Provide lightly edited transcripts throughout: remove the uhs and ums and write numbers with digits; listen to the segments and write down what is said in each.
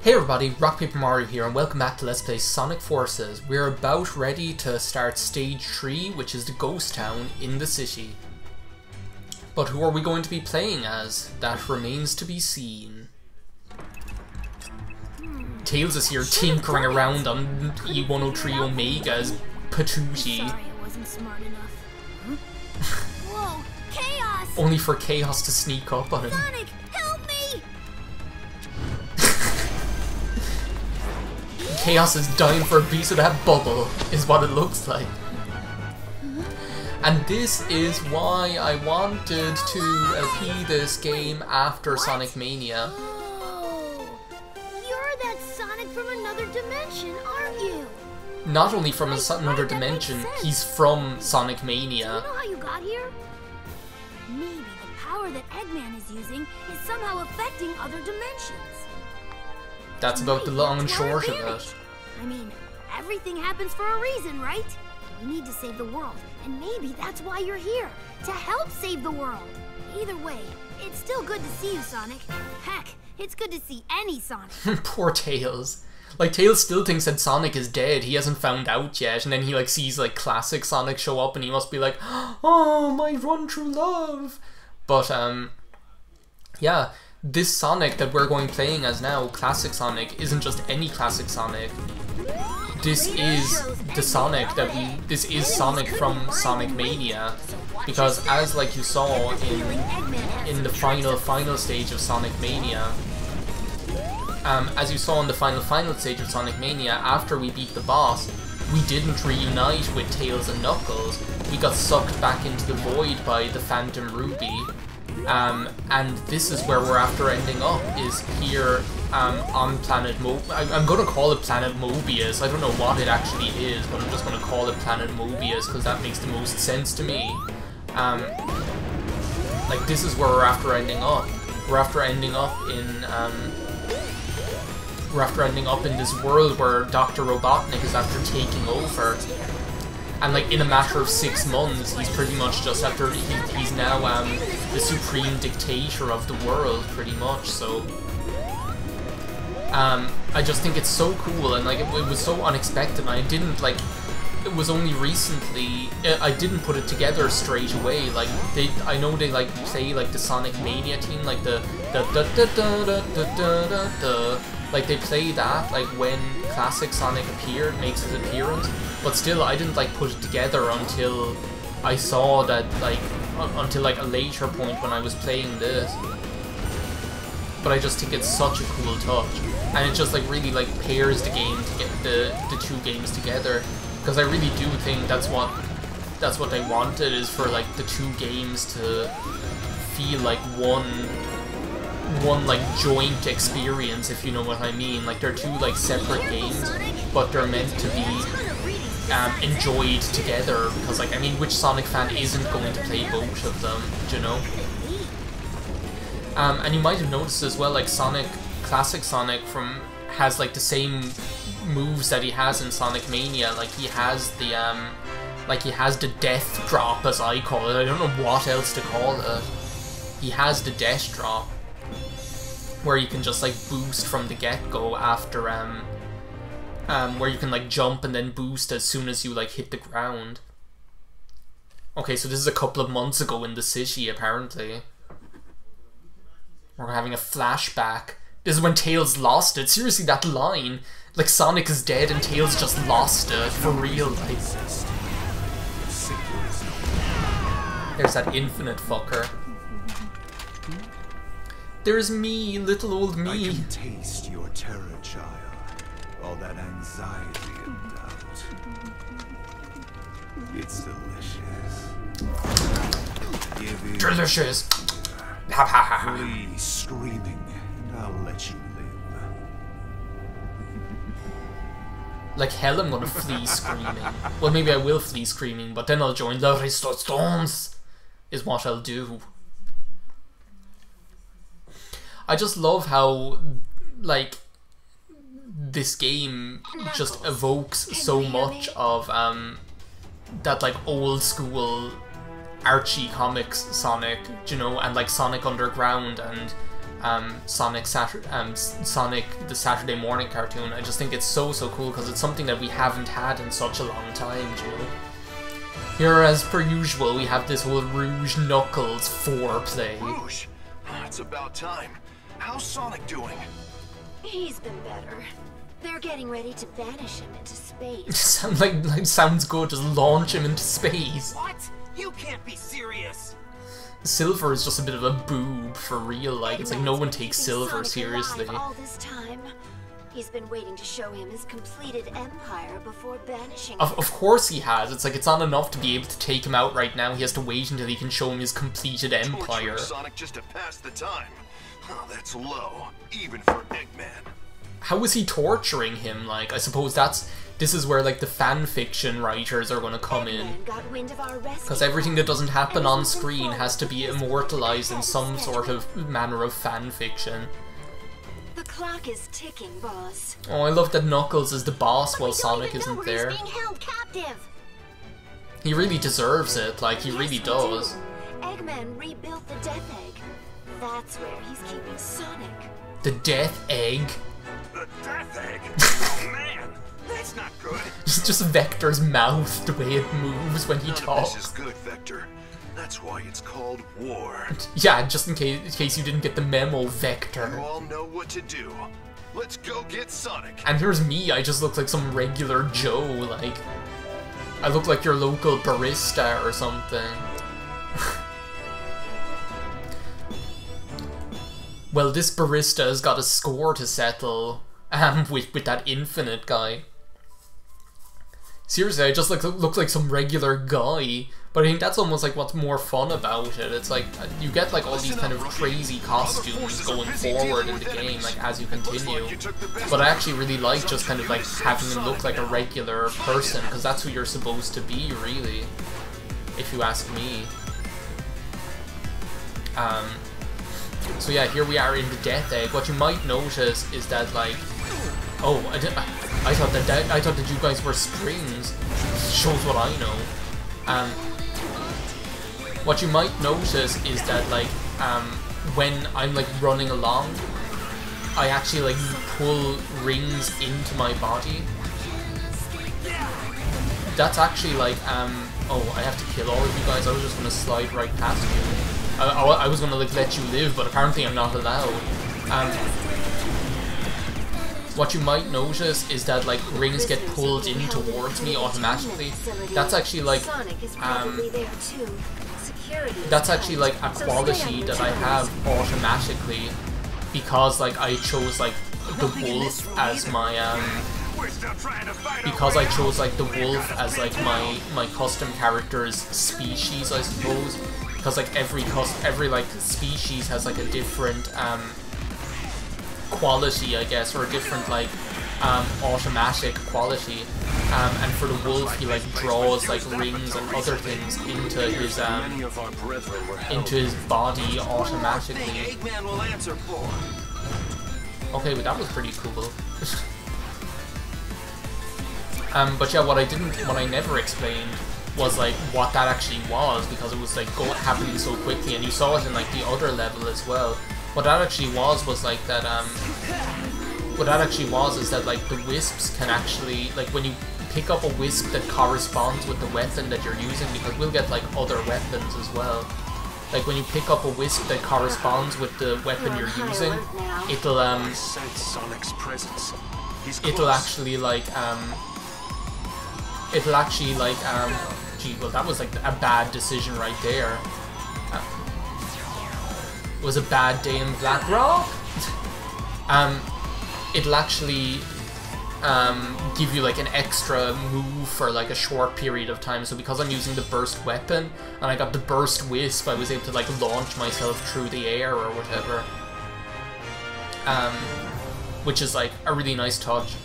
Hey everybody, Rock Paper Mario here and welcome back to Let's Play Sonic Forces. We're about ready to start Stage 3, which is the Ghost Town in the city. But who are we going to be playing as? That remains to be seen. Tails is here tinkering around on E103 Omega's Patootie. Sorry, I wasn't smart enough. Whoa, Chaos! Only for Chaos to sneak up on him. Sonic, help me! Chaos is dying for a piece of that bubble, is what it looks like. And this is why I wanted to LP this game after Sonic Mania. Oh, you're that Sonic from another dimension, aren't you? Not only from another dimension, he's from Sonic Do Mania. you know how you got here? Maybe the power that Eggman is using is somehow affecting other dimensions. That's about the long and To our short of advantage. it. I mean, everything happens for a reason, right? We need to save the world, and maybe that's why you're here, to help save the world. Either way, it's still good to see you, Sonic. Heck, it's good to see any Sonic. Poor Tails. Like, Tails still thinks that Sonic is dead. He hasn't found out yet. And then he, like, sees, like, classic Sonic show up and he must be like, oh, my run through love. But, yeah. This Sonic that we're going playing as now, Classic Sonic, isn't just any Classic Sonic. This is the Sonic that this is Sonic from Sonic Mania. Because as, like, you saw in the final stage of Sonic Mania, as you saw in the final stage of Sonic Mania, after we beat the boss, we didn't reunite with Tails and Knuckles. We got sucked back into the void by the Phantom Ruby. And this is where we're after ending up, is here on Planet I'm gonna call it Planet Mobius. I don't know what it actually is, but I'm just gonna call it Planet Mobius because that makes the most sense to me. Like, this is where we're after ending up. We're after ending up in this world where Dr. Robotnik is after taking over. And, like, in a matter of 6 months, he's pretty much just after, he's now the supreme dictator of the world, pretty much, so. I just think it's so cool, and, like, it was so unexpected, and I didn't, like, it was only recently, I didn't put it together straight away. Like, I know they, like, play, like, the Sonic Mania theme, like, the like, they play that, like, when Classic Sonic makes his appearance, but still, I didn't, like, put it together until I saw that, like, until, like, a later point when I was playing this. But I just think it's such a cool touch, and it just, like, really, like, pairs the game to get the two games together, because I really do think that's what they wanted, is for, like, the two games to feel like one like joint experience, if you know what I mean. Like, they're two, like, separate games, but they're meant to be enjoyed together, because, like, I mean, which Sonic fan isn't going to play both of them, do you know? And you might have noticed as well, like, Classic Sonic has, like, the same moves that he has in Sonic Mania. Like, he has the death drop, as I call it. I don't know what else to call it. He has the death drop, where you can just, like, boost from the get-go after, where you can, like, jump and then boost as soon as you, like, hit the ground. Okay, so this is a couple of months ago in the city, apparently. We're having a flashback. This is when Tails lost it. Seriously, that line. Like, Sonic is dead and Tails just lost it, for real, like. There's that infinite fucker. There's me, little old me. I can taste your terror, child. All that anxiety and doubt. It's delicious. Give in. Delicious. Ha ha ha ha. Flee screaming, and I'll let you live. Like hell, I'm gonna flee screaming. Well, maybe I will flee screaming, but then I'll join the Resistance, is what I'll do. I just love how, like, this game just evokes so much of, that, like, old school Archie Comics Sonic, you know, and, like, Sonic Underground, and Sonic the Saturday morning cartoon. I just think it's so cool because it's something that we haven't had in such a long time, you know. Here, as per usual, we have this whole Rouge Knuckles foreplay. Rouge, it's about time. How's Sonic doing? He's been better. They're getting ready to banish him into space. Sounds good. Just launch him into space. What? You can't be serious. Silver is just a bit of a boob for real. Like, it's like no one takes Silver Sonic seriously. alive all this time. He's been waiting to show him his completed empire before banishing him. Of course he has. It's like it's not enough to be able to take him out right now. He has to wait until he can show him his completed empire. Torturing Sonic just to pass the time. Oh, that's low, even for Eggman. How is he torturing him? Like, I suppose this is where like the fan fiction writers are going to come in, because everything that doesn't happen on screen has to be immortalized in some sort of manner of fan fiction. The clock is ticking, boss. Oh, I love that Knuckles is the boss while Sonic isn't there. He's being held captive. He really deserves it, like he really does. Eggman rebuilt the Death Egg. That's where he's keeping Sonic. The Death Egg? The Death Egg? Oh man, that's not good. Just Vector's mouth, the way it moves when he talks. This is good, Vector. That's why it's called war. Yeah, just in case you didn't get the memo, Vector. You all know what to do. Let's go get Sonic. And here's me, I just look like some regular Joe, like... I look like your local barista or something. Well, this barista has got a score to settle with that Infinite guy. Seriously, I just look like some regular guy, but I think that's almost like what's more fun about it. It's like you get like all these kind of crazy costumes going forward in the game, like as you continue. But I actually really like just kind of like having him look like a regular person, because that's who you're supposed to be, really, if you ask me. So yeah, here we are in the Death Egg. What you might notice is that like, oh, I thought that you guys were springs. Shows what I know. What you might notice is that like, when I'm like running along, I actually like pull rings into my body. That's actually like, oh, I have to kill all of you guys. I was just gonna slide right past you. I was gonna like let you live, but apparently I'm not allowed. What you might notice is that like rings get pulled in towards me automatically. That's actually like that's actually like a quality that I have automatically, because like I chose like the wolf as my because I chose like the wolf as like my custom character's species, I suppose. Because like every like species has like a different quality, I guess, or a different like automatic quality. And for the wolf, he like draws like rings and other things into his body automatically. Okay, but that was pretty cool. But yeah, what I never explained was like what that actually was, because it was like happening so quickly, and you saw it in like the other level as well. What that actually was like that what that actually was is that like the wisps can actually, like when you pick up a wisp that corresponds with the weapon that you're using, because we'll get like other weapons as well. Like when you pick up a wisp that corresponds with the weapon you're using, it'll actually like gee, well that was like a bad decision right there. It was a bad day in Black Rock. It'll actually give you like an extra move for like a short period of time. So because I'm using the burst weapon and I got the burst wisp, I was able to like launch myself through the air or whatever. Which is like a really nice touch.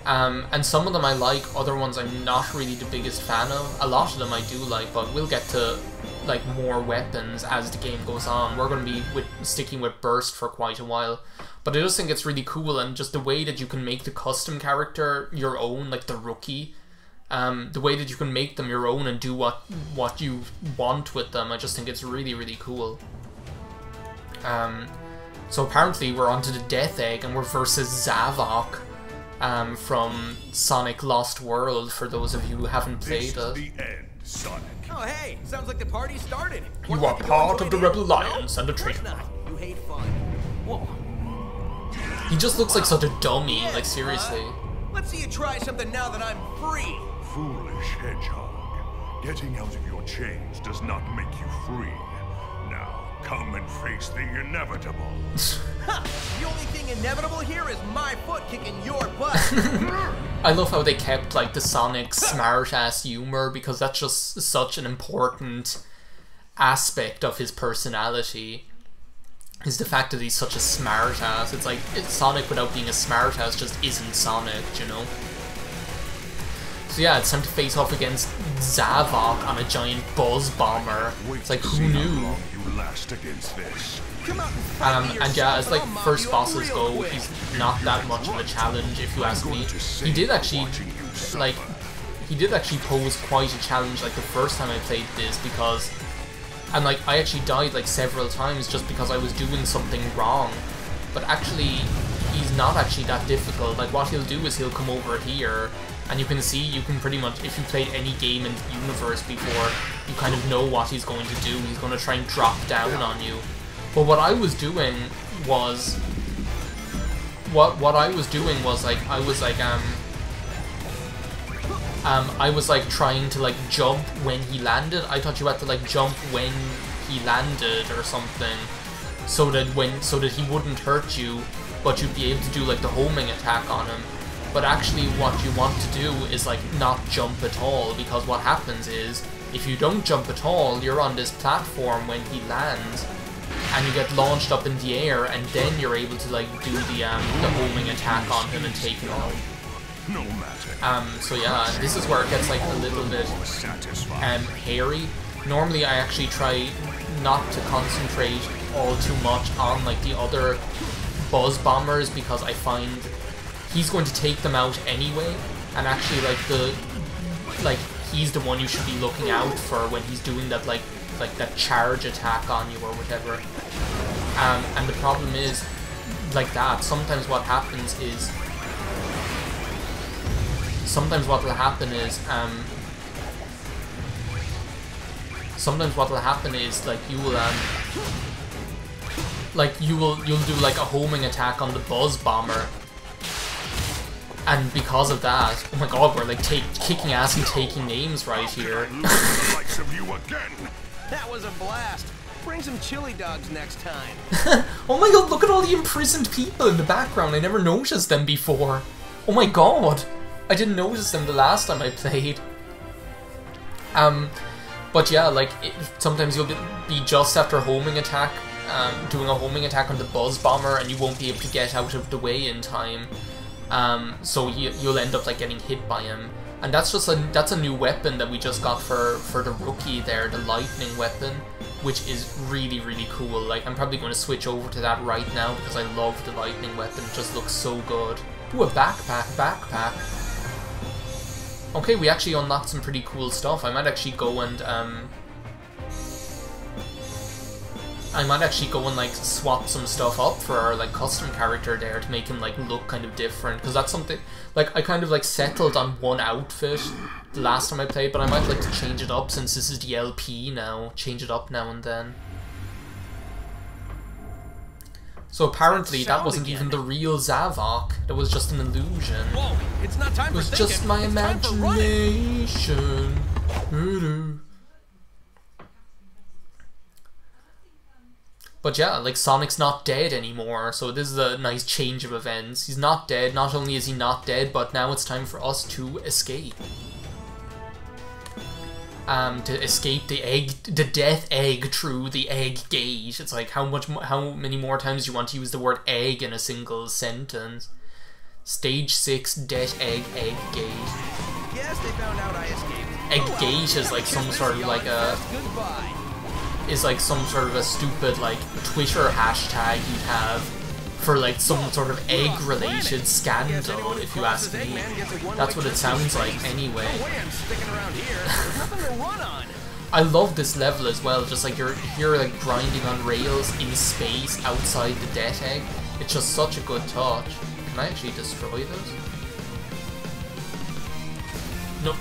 And some of them I like, other ones I'm not really the biggest fan of. A lot of them I do like, but we'll get to like more weapons as the game goes on. We're going to be sticking with burst for quite a while. But I just think it's really cool, and just the way that you can make the custom character your own, like the rookie. The way that you can make them your own and do what you want with them, I just think it's really, really cool. So apparently we're onto the Death Egg, and we're versus Zavok from Sonic Lost World, for those of you who haven't played it. The end, Sonic. Oh, hey, sounds like the party started. You are part of the Rebel Alliance and a traitor. Not. You hate fun. Whoa. He just looks like such a dummy, like seriously. Let's see you try something now that I'm free. Foolish hedgehog. Getting out of your chains does not make you free. Now, come and face the inevitable. Ha! The only thing inevitable here is my foot kicking your butt. I love how they kept like the Sonic smart-ass humor, because that's just such an important aspect of his personality, is the fact that he's such a smart-ass. It's like, Sonic without being a smart-ass just isn't Sonic, you know? So yeah, it's time to face off against Zavok on a giant buzz bomber. It's like, who knew? You last against this. And yeah, as like first bosses go, he's not that much of a challenge, if you ask me. He did actually pose quite a challenge like the first time I played this, because, and like I actually died like several times just because I was doing something wrong. But actually, he's not actually that difficult. Like what he'll do is he'll come over here, and you can see, you can pretty much, if you played any game in the universe before, you kind of know what he's going to do. He's going to try and drop down on you. But what I was doing was, I was like trying to like jump when he landed. I thought you had to like jump when he landed or something, so that he wouldn't hurt you, but you'd be able to do like the homing attack on him. But actually what you want to do is like not jump at all, because what happens is, if you don't jump at all, you're on this platform when he lands, and you get launched up in the air, and then you're able to like do the homing attack on him and take him out. No matter. So yeah, this is where it gets like a little bit hairy. Normally I actually try not to concentrate all too much on like the other buzz bombers, because I find he's going to take them out anyway, and actually like he's the one you should be looking out for when he's doing that like that charge attack on you or whatever. And the problem is, like that, sometimes what will happen is like you'll do like a homing attack on the buzz bomber, and because of that, oh my god, we're like kicking ass and taking names right here. The likes of you again. That was a blast. Bring some chili dogs next time. Oh my god, look at all the imprisoned people in the background. I never noticed them before. Oh my god, I didn't notice them the last time I played. But yeah, like sometimes you'll be just after a homing attack, doing a homing attack on the buzz bomber, and you won't be able to get out of the way in time. So you'll end up like getting hit by him. And that's a new weapon that we just got for the rookie there, the lightning weapon, which is really, really cool. Like, I'm probably going to switch over to that right now because I love the lightning weapon. It just looks so good. Ooh, a backpack. Okay, we actually unlocked some pretty cool stuff. I might actually go and like swap some stuff up for our like custom character there to make him like look kind of different, because that's something like I kind of like settled on one outfit the last time I played, but I might like to change it up since this is the LP now. Change it up now and then. So apparently that wasn't even the real Zavok. That was just an illusion. Whoa, it's not time it was for just my imagination. But yeah, like Sonic's not dead anymore, so this is a nice change of events. He's not dead. Not only is he not dead, but now it's time for us to escape. To escape the death egg through the egg gate. It's like how many more times do you want to use the word egg in a single sentence? Stage 6 death egg gate. Yes, they found out I escaped. Egg gate is like some sort of like a stupid like Twitter hashtag you'd have for like some sort of egg related scandal, if you ask me. That's what it sounds like anyway. I love this level as well, just like you're here like grinding on rails in space outside the Death Egg. It's just such a good touch. Can I actually destroy this? No.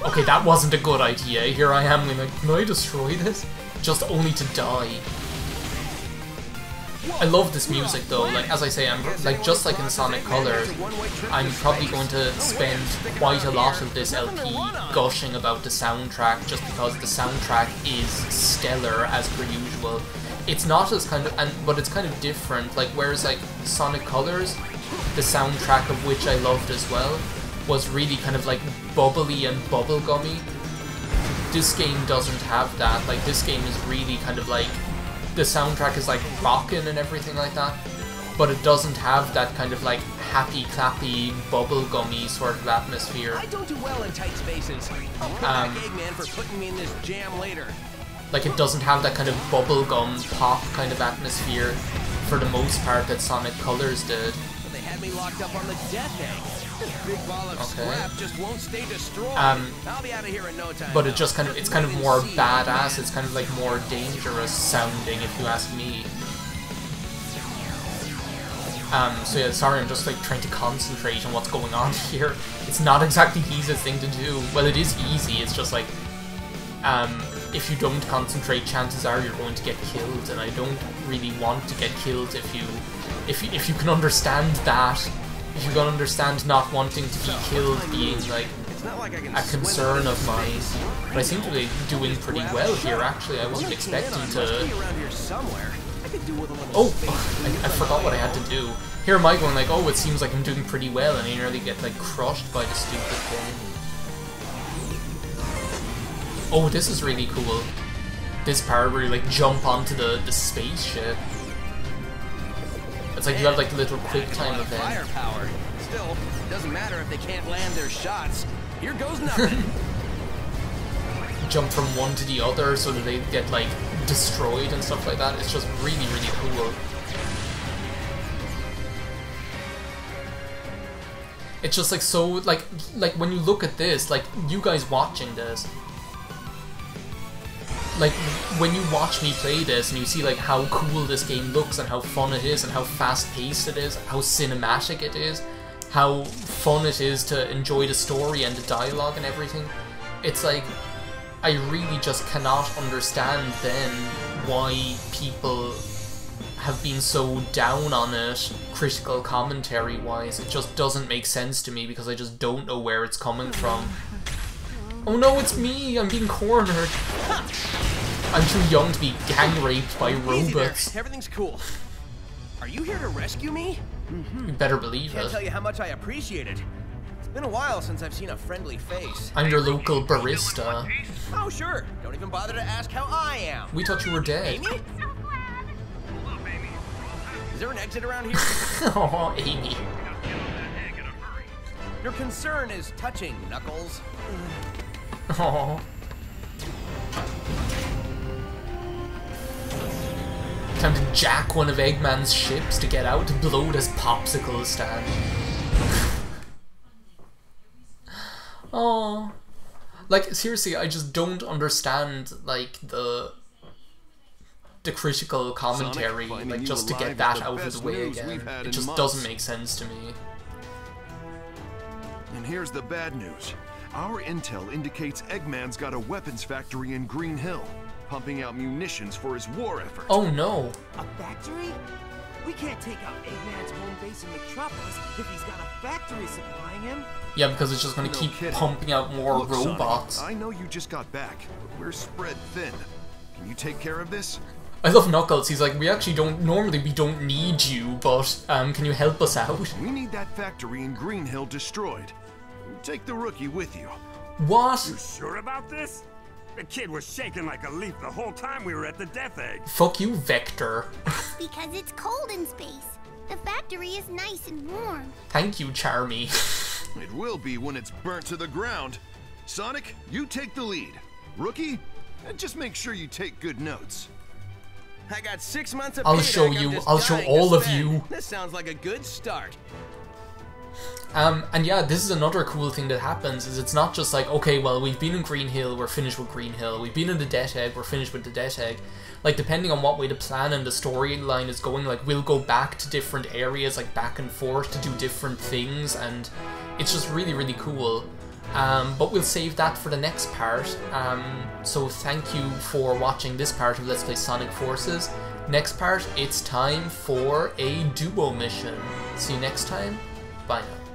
Okay, that wasn't a good idea. Here I am going like, can I destroy this? Just only to die. I love this music though, like as I say, I'm like just like in Sonic Colors, I'm probably going to spend quite a lot of this LP gushing about the soundtrack just because the soundtrack is stellar as per usual. It's not as kind of, but it's kind of different, like whereas like Sonic Colors, the soundtrack of which I loved as well, was really kind of like bubbly and bubblegummy. This game doesn't have that, like this game is really kind of like, the soundtrack is like rockin' and everything like that, but it doesn't have that kind of like happy clappy bubblegummy sort of atmosphere. I don't do well in tight spaces. I'll put back Eggman for putting me in this jam later. Like it doesn't have that kind of bubblegum pop kind of atmosphere for the most part that Sonic Colors did. But they had me locked up on the Death Egg. This big ball of scrap just won't stay destroyed. I'll be out of here in no time. But it just kind of, it's kind of more badass, it's kind of like more dangerous sounding if you ask me. So yeah, sorry, I'm just like trying to concentrate on what's going on here. It's not exactly the easiest thing to do. Well, it is easy, it's just like, if you don't concentrate, chances are you're going to get killed, and I don't really want to get killed if you can understand that. If you can understand not wanting to be killed being like a concern of mine. But I seem to be doing pretty well here actually, I wasn't expecting to... Oh! I forgot what I had to do. Here am I going like, oh, it seems like I'm doing pretty well, and I nearly get like crushed by the stupid thing. Oh, this is really cool. This part where you like jump onto the spaceship. It's like you have like a little quick time event. Firepower. Still, it doesn't matter if they can't land their shots. Here goes nothing. Jump from one to the other so that they get like destroyed and stuff like that. It's just really, really cool. It's just like so like when you look at this, like you guys watching this, like when you watch me play this and you see like how cool this game looks and how fun it is and how fast paced it is, how cinematic it is, how fun it is to enjoy the story and the dialogue and everything, it's like I really just cannot understand then why people have been so down on it critical commentary wise. It just doesn't make sense to me because I just don't know where it's coming from. Oh no, it's me! I'm being cornered! I'm too young to be gang raped by robots. Everything's cool. Are you here to rescue me? You better believe Can't it. tell you how much I appreciate it. It's been a while since I've seen a friendly face. I'm your local barista. Oh sure, don't even bother to ask how I am. We thought you were dead. Amy? Is there an exit around here? Oh, Amy. Your concern is touching, Knuckles. Oh. Time to jack one of Eggman's ships to get out to blow this popsicle stand. Oh. Like, seriously, I just don't understand, like, the critical commentary, like, just to get that out of the way again. It just doesn't make sense to me. And here's the bad news. Our intel indicates Eggman's got a weapons factory in Green Hill, pumping out munitions for his war effort. Oh no. A factory? We can't take out Eggman's home base in Metropolis if he's got a factory supplying him. Yeah, because it's just going to keep pumping out more Look, robots. Sonic, I know you just got back, but we're spread thin. Can you take care of this? I love Knuckles. He's like, we actually don't, normally we don't need you, but can you help us out? We need that factory in Green Hill destroyed. Take the rookie with you. What? You sure about this? The kid was shaking like a leaf the whole time we were at the Death Egg. Fuck you, Vector. Because it's cold in space. The factory is nice and warm. Thank you, Charmy. It will be when it's burnt to the ground. Sonic, you take the lead. Rookie, just make sure you take good notes. I got 6 months of I'll payback show I'm you. just I'll show dying all to of spend. you. This sounds like a good start. And yeah, this is another cool thing that happens, is it's not just like, okay, well, we've been in Green Hill, we're finished with Green Hill, we've been in the Death Egg, we're finished with the Death Egg. Like, depending on what way the plan and the storyline is going, like, we'll go back to different areas, like, back and forth to do different things, and it's just really, really cool. But we'll save that for the next part. So thank you for watching this part of Let's Play Sonic Forces. Next part, it's time for a duo mission. See you next time. Bye now.